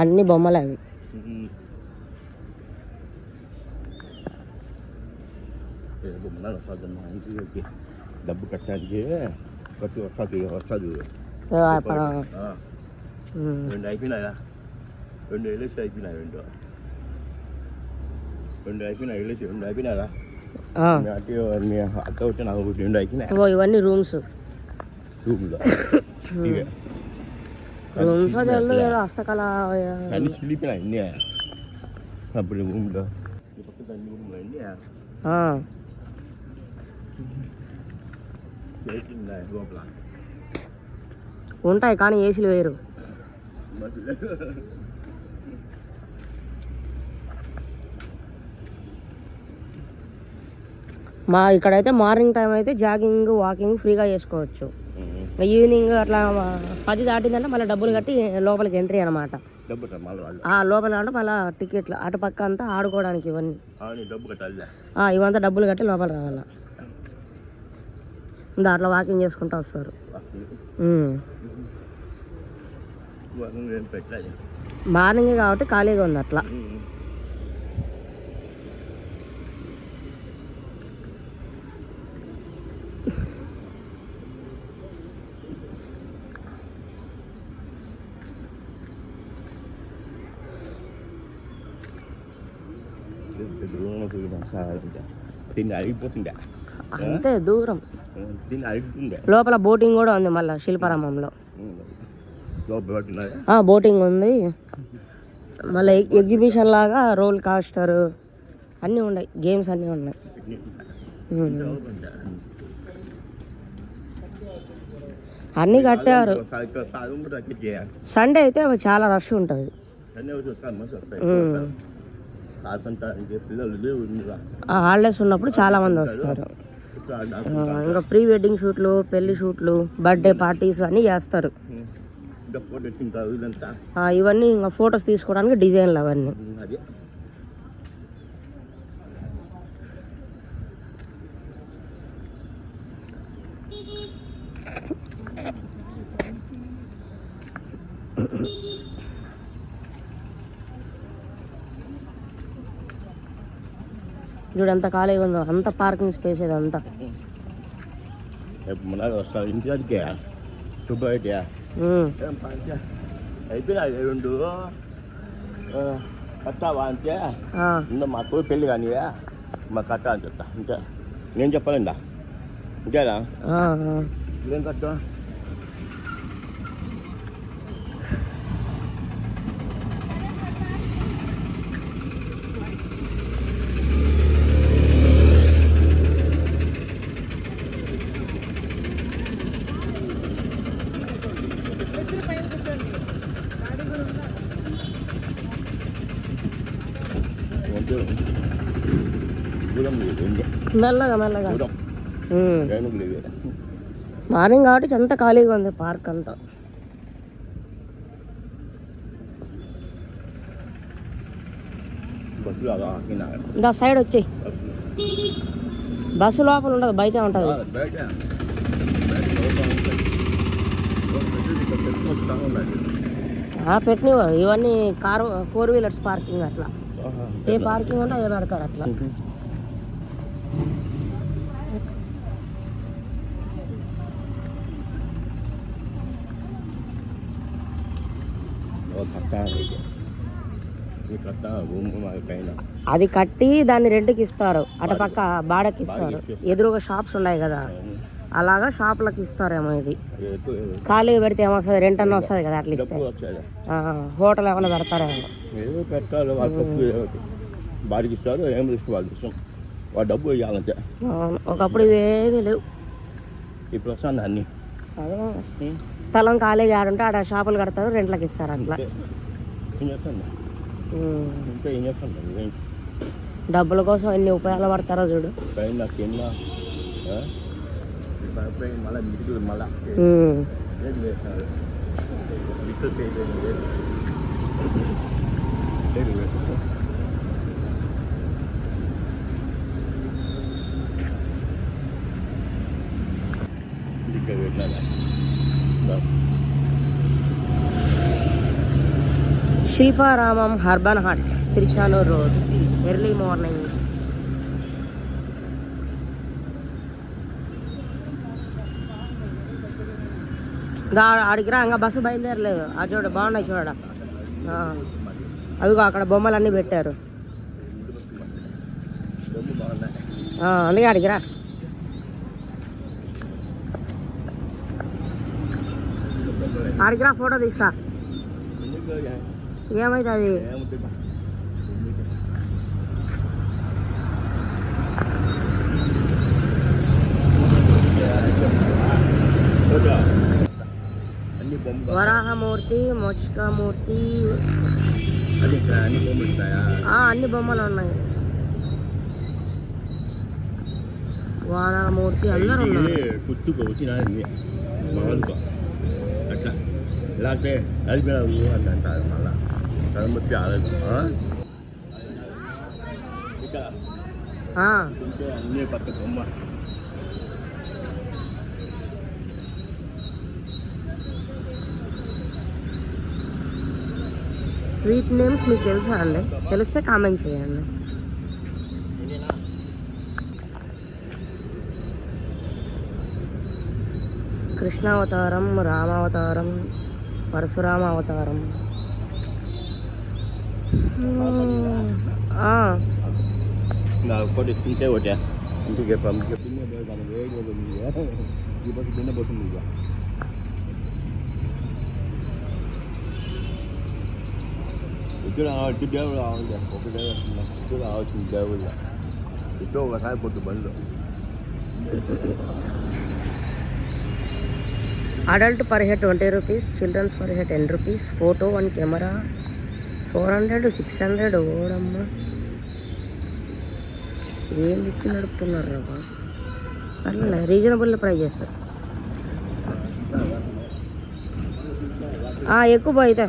అన్ని బొమ్మలు అవి. డబ్బు కట్టడానికి కట్టి వస్తుంది. రెండు అయిపోయినాయా? రెండు వెళ్ళేసి అయిపోయినాయి. రెండు అయిపోయినాయా? అక్క వచ్చి నాకు రెండు అయిపోయినాయి. ఇవన్నీ రూమ్స్. రూమ్స్ హస్తకళ అన్ని చిల్లిపోయినాయి. అన్నీ అప్పుడు రూమ్లో అన్ని రూమ్లో అన్నీ లోపల ఉంటాయి కానీ ఏసీలు వేయరు. మా ఇక్కడైతే మార్నింగ్ టైం అయితే జాగింగ్ వాకింగ్ ఫ్రీగా చేసుకోవచ్చు. ఈవినింగ్ అట్లా 10 దాటిందంటే మళ్ళీ డబ్బులు కట్టి లోపలికి ఎంట్రీ అనమాట. లోపల అంటే మళ్ళీ టికెట్లు అటు పక్క అంతా ఆడుకోవడానికి ఇవన్నీ ఇవంతా డబ్బులు కట్టి లోపల రావాలా. దాంట్లో వాకింగ్ చేసుకుంటూ వస్తారు. మార్నింగ్ కాబట్టి ఖాళీగా ఉంది అట్లా. అంతే దూరం. లోపల బోటింగ్ కూడా ఉంది. మళ్ళీ శిల్పారామంలో బోటింగ్ ఉంది. మళ్ళీ ఎగ్జిబిషన్ లాగా రోల్ కాస్టర్ అన్నీ ఉన్నాయి. గేమ్స్ అన్నీ ఉన్నాయి. అన్నీ కట్టారు. సండే అయితే చాలా రష్ ఉంటుంది. హాలిడేస్ ఉన్నప్పుడు చాలా మంది వస్తారు. ఇంకా ప్రీ వెడ్డింగ్ షూట్లు, పెళ్లి షూట్లు, బర్త్డే పార్టీస్ అన్నీ చేస్తారు. ఇవన్నీ ఇంకా ఫొటోస్ తీసుకోవడానికి డిజైన్లు అవన్నీ. చూడు ఎంత ఖాళీగా ఉందో. అంత పార్కింగ్ స్పేస్ ఇదంతా. అయిపోయినాయి రెండు కట్టావా అంటే మా తోడు పెళ్ళి కానీ మా కట్ట అని చెప్తా. ఇంకా నేను చెప్పాలండి ఇంకేనా ఏం కట్ట మెల్లగా మెల్లగా. మార్నింగ్ కాబట్టి అంత ఖాళీగా ఉంది పార్క్ అంతా. ఇంకా సైడ్ వచ్చాయి. బస్సు లోపల ఉండదు, బయట ఉంటుంది. పెట్టినవారు ఇవన్నీ కారు 4 వీలర్స్ పార్కింగ్ అట్లా. ఏ పార్కింగ్ ఉంటే అదే పెడతారు అట్లా. అది కట్టి దాన్ని రెంట్కి ఇస్తారు. అటు పక్క బాడకి ఇస్తారు. ఎదురుగా షాప్స్ ఉన్నాయి కదా, అలాగా షాపులకు ఇస్తారేమో. ఇది ఖాళీ పెడితే ఏమొస్తుంది, రెంట్ అన్న వస్తుంది కదా. అట్లా ఇస్తే హోటల్ ఏమైనా పెడతారేమో. ఒకప్పుడు ఇవేమీ లేవు. అన్ని స్థలం ఖాళీగా ఆడుంటే ఆడ షాపులు కడతారు, రెంట్లకు ఇస్తారు అట్లా. డబ్బుల కోసం ఎన్ని ఉపయోగాలు పడతారో చూడు. Shilparamam urban Haat, Tiruchanur road, early morning. ఆడికి రా, ఇంకా బస్సు బయలుదేరలేదు. అది చూడ బాగున్నాయి చూడ. అవిగో అక్కడ బొమ్మలన్నీ పెట్టారు. అందుకే ఆడికి రా. ఆడికి రా, ఫోటో తీస్తా. ఏమైతుంది? వరాహమూర్తి, మోక్షమూర్తి, అన్ని బొమ్మలు ఉన్నాయి. వారాహమూర్తి అందరూ ఉన్నారు. అట్లా లేకపోతే అడిగినావు అని అంటారు. మళ్ళా తలమొచ్చి అన్నీ పక్క బొమ్మ. స్ట్రీట్ నేమ్స్ మీకు తెలుసా అండి? తెలిస్తే కామెంట్ చేయండి. కృష్ణావతారం, రామావతారం, పరశురామ అవతారం. ఒకటి తింటే ఒకటే ఇంటికి తిన్నబోతుంది. ఇక్కడ రావచ్చు దేవుడు రావాలి. ఒకటే ఇక్కడ రావాల్సింది దేవుడు. ఇద్దరు ఒకసారి పొట్టు బండ్లు. Adult per head 20 rupees, children's per head 10 rupees, photo one camera 400 to 600. ఓడమ్మ, ఏం ఇచ్చి నడుపుతున్నారు రా? పర్లే, రీజనబుల్ ప్రైజెస్. ఎక్కువ అయితే